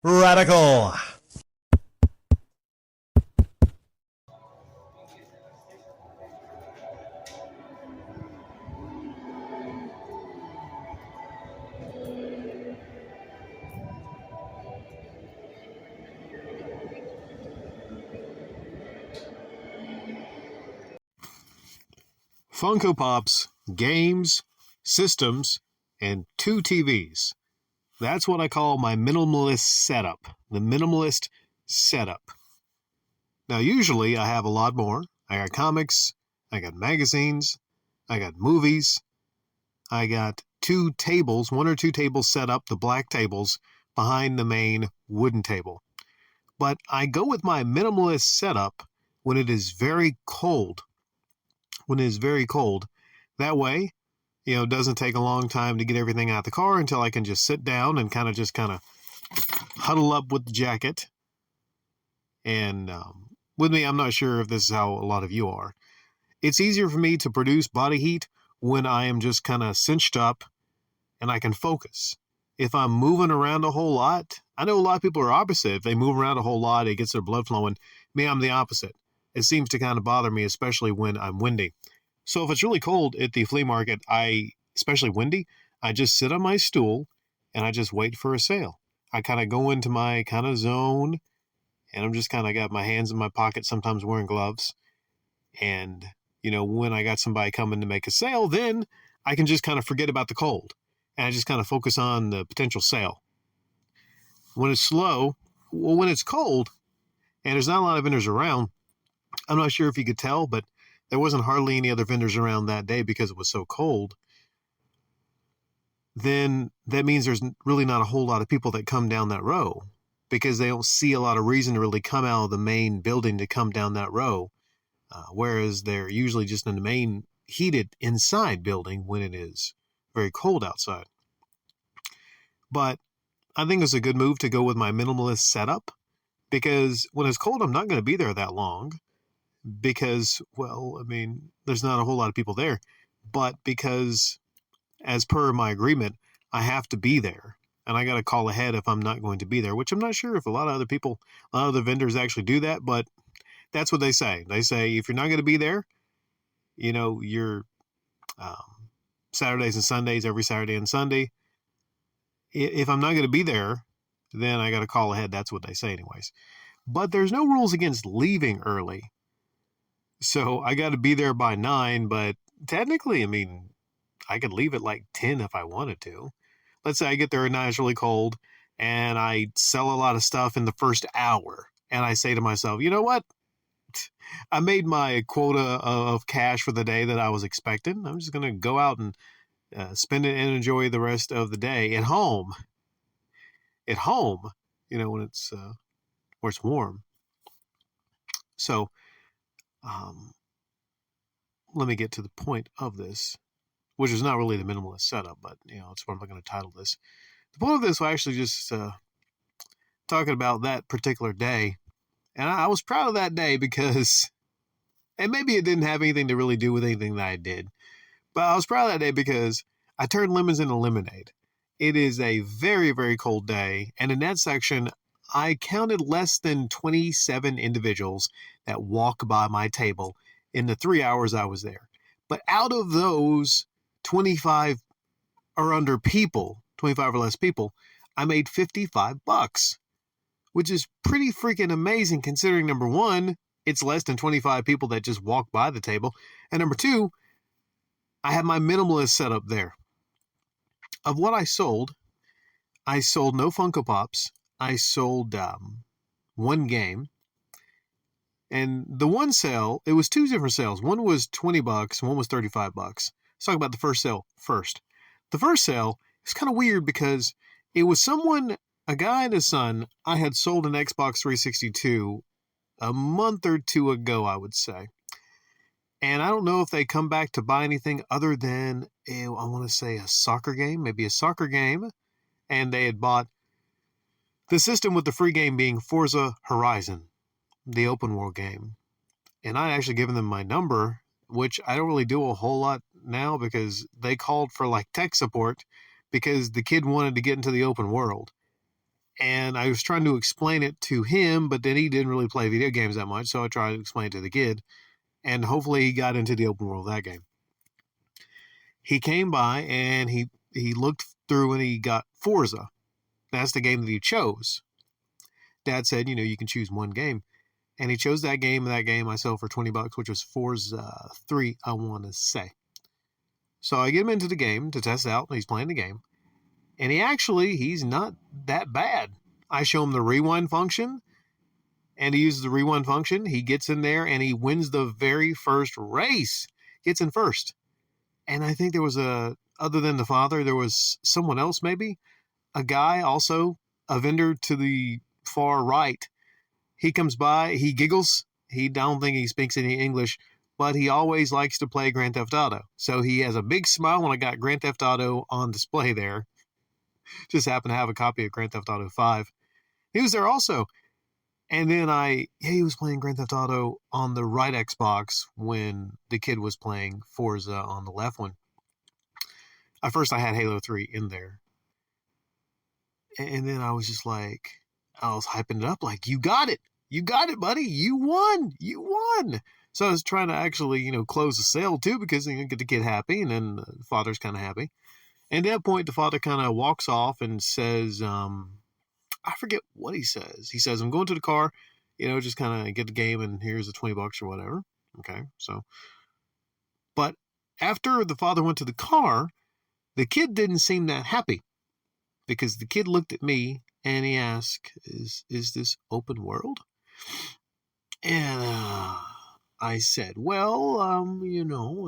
Radical. Funko Pops, games, systems, and 2 TVs. That's what I call my minimalist setup. The minimalist setup. Now, usually I have a lot more. I got comics, I got magazines, I got movies, I got 2 tables, 1 or 2 tables set up, the black tables, behind the main wooden table. But I go with my minimalist setup when it is very cold. When it is very cold. That way, it doesn't take a long time to get everything out of the car until I can just sit down and kind of huddle up with the jacket. And with me, I'm not sure if this is how a lot of you are. It's easier for me to produce body heat when I am just kind of cinched up and I can focus. If I'm moving around a whole lot, I know a lot of people are opposite. If they move around a whole lot, it gets their blood flowing. Me, I'm the opposite. It seems to kind of bother me, especially when I'm windy. So if it's really cold at the flea market, especially windy, I just sit on my stool and I just wait for a sale. I kind of go into my kind of zone and I'm just kind of got my hands in my pocket, sometimes wearing gloves. And, when I got somebody coming to make a sale, then I can just kind of forget about the cold. And I just kind of focus on the potential sale. When it's when it's cold and there's not a lot of vendors around, I'm not sure if you could tell, but there wasn't hardly any other vendors around that day because it was so cold. Then that means there's really not a whole lot of people that come down that row because they don't see a lot of reason to really come out of the main building to come down that row. Whereas they're usually just in the main heated inside building when it is very cold outside. But I think it's a good move to go with my minimalist setup because when it's cold, I'm not going to be there that long because, there's not a whole lot of people there, but because as per my agreement, I have to be there and I got to call ahead if I'm not going to be there, which I'm not sure if a lot of other vendors actually do that, but that's what they say. They say, if you're not going to be there, you're Saturdays and Sundays, every Saturday and Sunday. If I'm not going to be there, then I got to call ahead. That's what they say anyways. But there's no rules against leaving early. So I got to be there by 9, but technically, I could leave at like 10 if I wanted to. Let's say I get there at 9, it's really cold, and I sell a lot of stuff in the first hour. And I say to myself, you know what? I made my quota of cash for the day that I was expecting. I'm just going to go out and spend it and enjoy the rest of the day at home. At home, when it's where it's warm. So, let me get to the point of this, which is not really the minimalist setup, but it's what I'm going to title this. The point of this was actually just talking about that particular day, and I was proud of that day because, and maybe it didn't have anything to really do with anything that I did, but I was proud of that day because I turned lemons into lemonade. It is a very, very cold day, and in that section, I counted less than 27 individuals that walk by my table in the 3 hours I was there. But out of those 25 or under people, 25 or less people, I made $55, which is pretty freaking amazing considering, number one, it's less than 25 people that just walk by the table. And number two, I have my minimalist setup there. Of what I sold no Funko Pops. I sold one game. And the one sale, it was 2 different sales. One was $20, one was $35. Let's talk about the first sale first. The first sale is kind of weird because it was a guy and his son. I had sold an Xbox 362 a month or two ago, I would say. And I don't know if they come back to buy anything other than, I want to say a soccer game, maybe a soccer game. And they had bought the system with the free game being Forza Horizon, the open world game. And I actually given them my number, which I don't really do a whole lot now because they called for like tech support because the kid wanted to get into the open world. And I was trying to explain it to him, but then he didn't really play video games that much. So I tried to explain it to the kid. And hopefully he got into the open world of that game. He came by and he looked through and he got Forza. That's the game that he chose. Dad said, you can choose one game. And he chose that game, and that game I sold for $20, which was Forza 3, I want to say. So I get him into the game to test out, and he's playing the game. And he's not that bad. I show him the rewind function, and he uses the rewind function. He gets in there, and he wins the very first race. Gets in first. And I think there was other than the father, there was someone else maybe. A guy also, a vendor to the far right. He comes by, he giggles. I don't think he speaks any English, but he always likes to play Grand Theft Auto. So he has a big smile when I got Grand Theft Auto on display there. Just happened to have a copy of Grand Theft Auto 5. He was there also. And then he was playing Grand Theft Auto on the right Xbox when the kid was playing Forza on the left one. At first I had Halo 3 in there. And then I was just like, I was hyping it up like, you got it, buddy. You won. So I was trying to actually, close the sale too, because get the kid happy, and then the father's kind of happy. And at that point, the father kind of walks off and says, I forget what he says. He says, I'm going to the car, just kind of get the game, and here's the $20 or whatever. Okay. So, but after the father went to the car, the kid didn't seem that happy, because the kid looked at me and he asked, is this open world? And I said, well,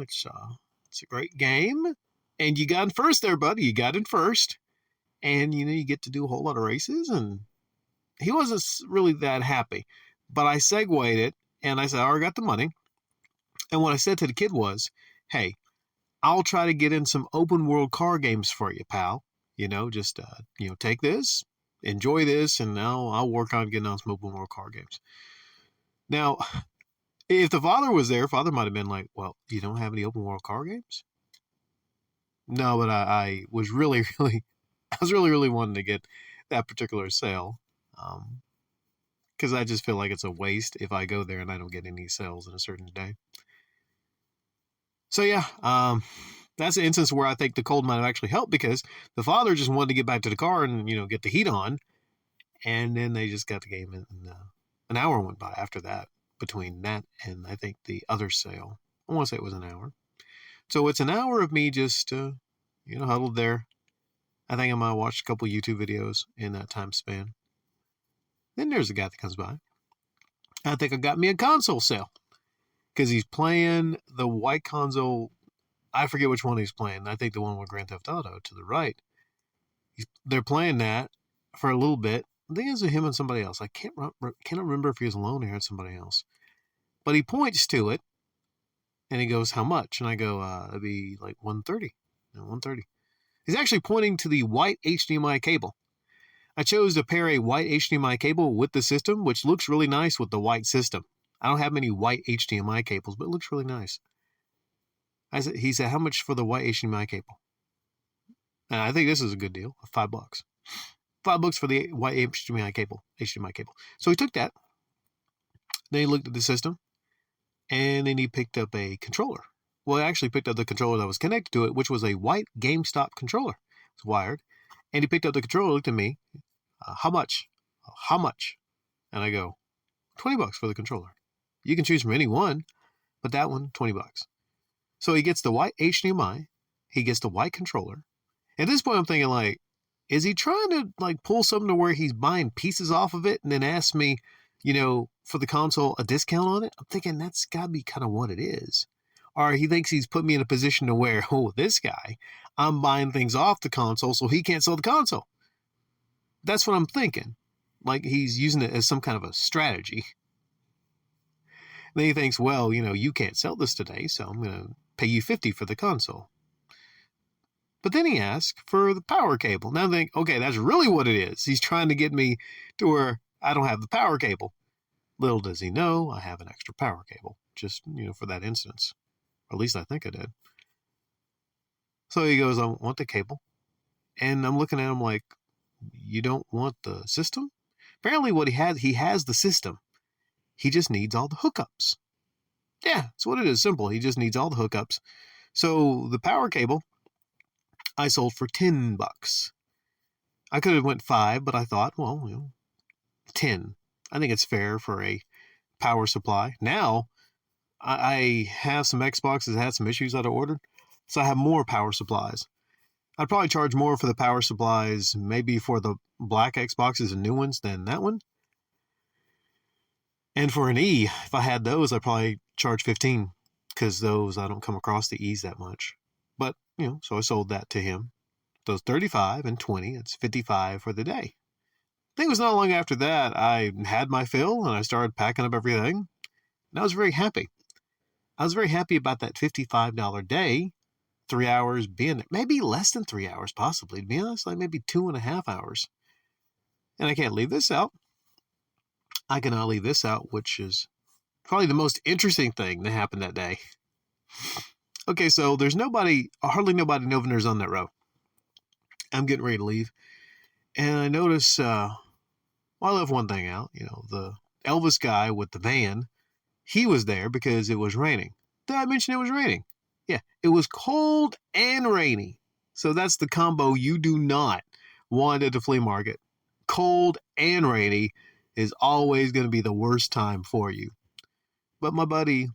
it's a great game. And you got in first there, buddy. You got in first. And, you get to do a whole lot of races. And he wasn't really that happy. But I segued it, and I said, I already got the money. And what I said to the kid was, hey, I'll try to get in some open world car games for you, pal. Just, take this, enjoy this, and now I'll work on getting on some open world car games. Now, if the father was there, father might have been like, well, you don't have any open world car games? No, but I was really, really wanting to get that particular sale. Because I just feel like it's a waste if I go there and I don't get any sales in a certain day. So yeah, that's an instance where I think the cold might have actually helped, because the father just wanted to get back to the car and, get the heat on. And then they just got the game, and an hour went by after that, between that and I think the other sale. I want to say it was an hour. So it's an hour of me just, huddled there. I think I might have watched a couple YouTube videos in that time span. Then there's a guy that comes by. I think I got me a console sale, because he's playing the white console. I forget which one he's playing. I think the one with Grand Theft Auto to the right. They're playing that for a little bit. I think it was him and somebody else. I cannot remember if he was alone or had somebody else. But he points to it, and he goes, how much? And I go, it'd be like $130. $130. He's actually pointing to the white HDMI cable. I chose to pair a white HDMI cable with the system, which looks really nice with the white system. I don't have many white HDMI cables, but it looks really nice. He said, how much for the white HDMI cable? And I think this is a good deal, $5. $5 for the white HDMI cable. So he took that. Then he looked at the system, and then he picked up a controller. Well, he actually picked up the controller that was connected to it, which was a white GameStop controller. It's wired. And he picked up the controller, looked at me. How much? How much? And I go, $20 for the controller. You can choose from any one, but that one, $20. So he gets the white HDMI. He gets the white controller. At this point, I'm thinking, like, is he trying to, like, pull something to where he's buying pieces off of it and then ask me, for the console, a discount on it? I'm thinking that's got to be kind of what it is. Or he thinks he's put me in a position to where, this guy, I'm buying things off the console so he can't sell the console. That's what I'm thinking. Like, he's using it as some kind of a strategy. Then he thinks, well, you can't sell this today, so I'm going to pay you $50 for the console. But then he asks for the power cable. Now I think, okay, that's really what it is. He's trying to get me to where I don't have the power cable. Little does he know, I have an extra power cable, just, for that instance. Or at least I think I did. So he goes, I want the cable. And I'm looking at him like, You don't want the system? Apparently what he has the system. He just needs all the hookups. Yeah, that's what it is. Simple. He just needs all the hookups. So the power cable I sold for $10. I could have went 5, but I thought, well, 10. I think it's fair for a power supply. Now, I have some Xboxes that had some issues that I ordered, so I have more power supplies. I'd probably charge more for the power supplies, maybe for the black Xboxes and new ones than that one. And for an E, if I had those, I'd probably charge 15 because those I don't come across the E's that much. But, so I sold that to him. Those 35 and 20, it's 55 for the day. I think it was not long after that I had my fill and I started packing up everything. And I was very happy. I was very happy about that $55 day, 3 hours being there. Maybe less than 3 hours, possibly, to be honest, like maybe 2.5 hours. And I can't leave this out. I cannot leave this out, which is probably the most interesting thing that happened that day. Okay, so there's hardly nobody no vendors on that row. I'm getting ready to leave. And I notice, I left one thing out, the Elvis guy with the van, he was there because it was raining. Did I mention it was raining? Yeah, it was cold and rainy. So that's the combo you do not want at the flea market. Cold and rainy is always going to be the worst time for you. But my buddy,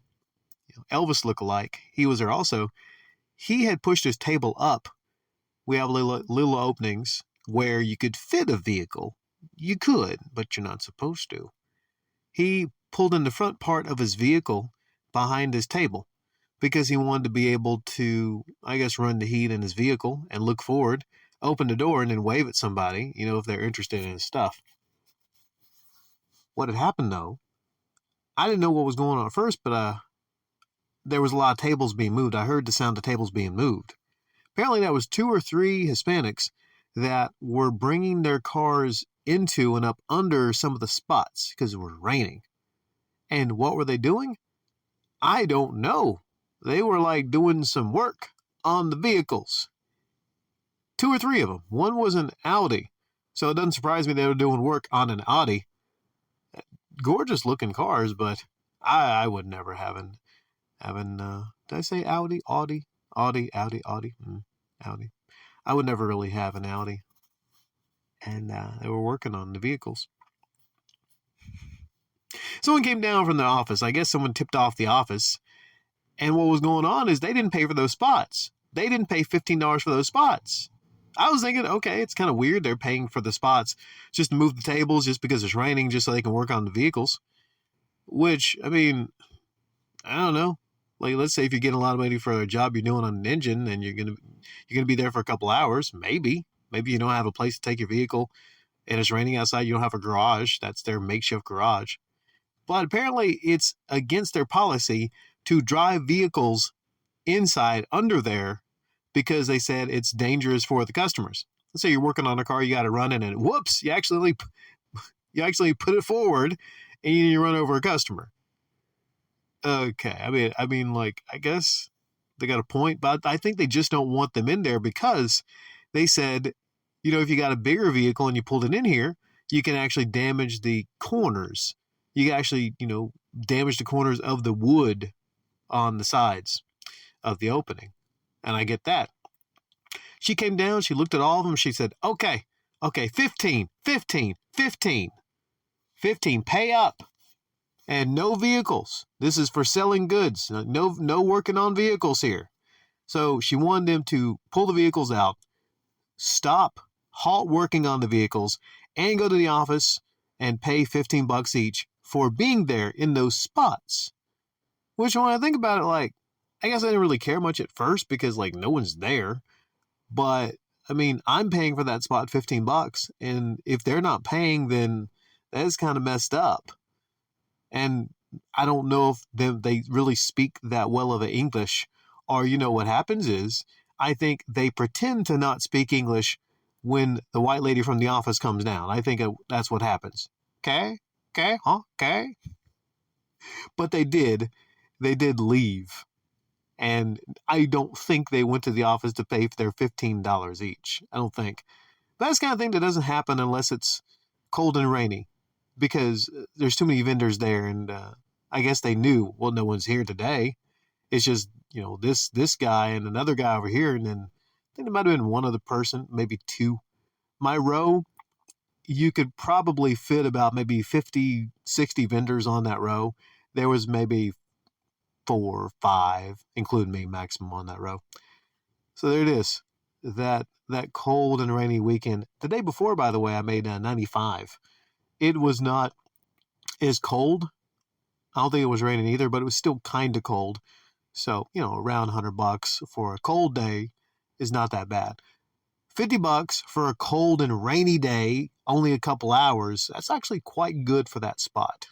Elvis lookalike, he was there also. He had pushed his table up. We have little openings where you could fit a vehicle. You could, but you're not supposed to. He pulled in the front part of his vehicle behind his table because he wanted to be able to, I guess, run the heat in his vehicle and look forward, open the door, and then wave at somebody, if they're interested in his stuff. What had happened, though, I didn't know what was going on at first, but there was a lot of tables being moved. I heard the sound of tables being moved. Apparently, that was 2 or 3 Hispanics that were bringing their cars into and up under some of the spots because it was raining. And what were they doing? I don't know. They were like doing some work on the vehicles. 2 or 3 of them. One was an Audi. So it doesn't surprise me they were doing work on an Audi. Gorgeous looking cars, but I would never having, did I say Audi? Audi? Audi. Audi. I would never really have an Audi. And they were working on the vehicles. Someone came down from the office. I guess someone tipped off the office. And what was going on is they didn't pay for those spots. They didn't pay $15 for those spots. I was thinking, okay, it's kind of weird. They're paying for the spots just to move the tables just because it's raining, just so they can work on the vehicles. Which, I don't know. Like, let's say if you're getting a lot of money for a job you're doing on an engine and you're gonna be there for a couple hours, maybe you don't have a place to take your vehicle and it's raining outside, you don't have a garage. That's their makeshift garage. But apparently it's against their policy to drive vehicles inside under there because they said it's dangerous for the customers. Let's say you're working on a car, you got to run in and whoops, you actually put it forward and you run over a customer. Okay, I guess they got a point, but I think they just don't want them in there because they said, if you got a bigger vehicle and you pulled it in here, you can actually damage the corners. You can actually, damage the corners of the wood on the sides of the opening. And I get that. She came down, she looked at all of them, she said, okay, 15, pay up. And no vehicles. This is for selling goods. No working on vehicles here. So she wanted them to pull the vehicles out, halt working on the vehicles, and go to the office and pay $15 each for being there in those spots. Which, when I think about it, I guess I didn't really care much at first because, no one's there. But, I'm paying for that spot $15, and if they're not paying, then that's kind of messed up. And I don't know if they really speak that well of English, or what happens is I think they pretend to not speak English when the white lady from the office comes down. I think that's what happens. Okay, okay. But they did leave, and I don't think they went to the office to pay for their $15 each. I don't think. But that's the kind of thing that doesn't happen unless it's cold and rainy, because there's too many vendors there, and I guess they knew, well, no one's here today. It's just, this guy and another guy over here, and then I think there might have been one other person, maybe two. My row, you could probably fit about maybe 50, 60 vendors on that row. There was maybe 4 or 5, including me, maximum on that row. So there it is. That cold and rainy weekend. The day before, by the way, I made 95. It was not as cold. I don't think it was raining either, but it was still kind of cold. So, around $100 for a cold day is not that bad. $50 for a cold and rainy day, only a couple hours. That's actually quite good for that spot.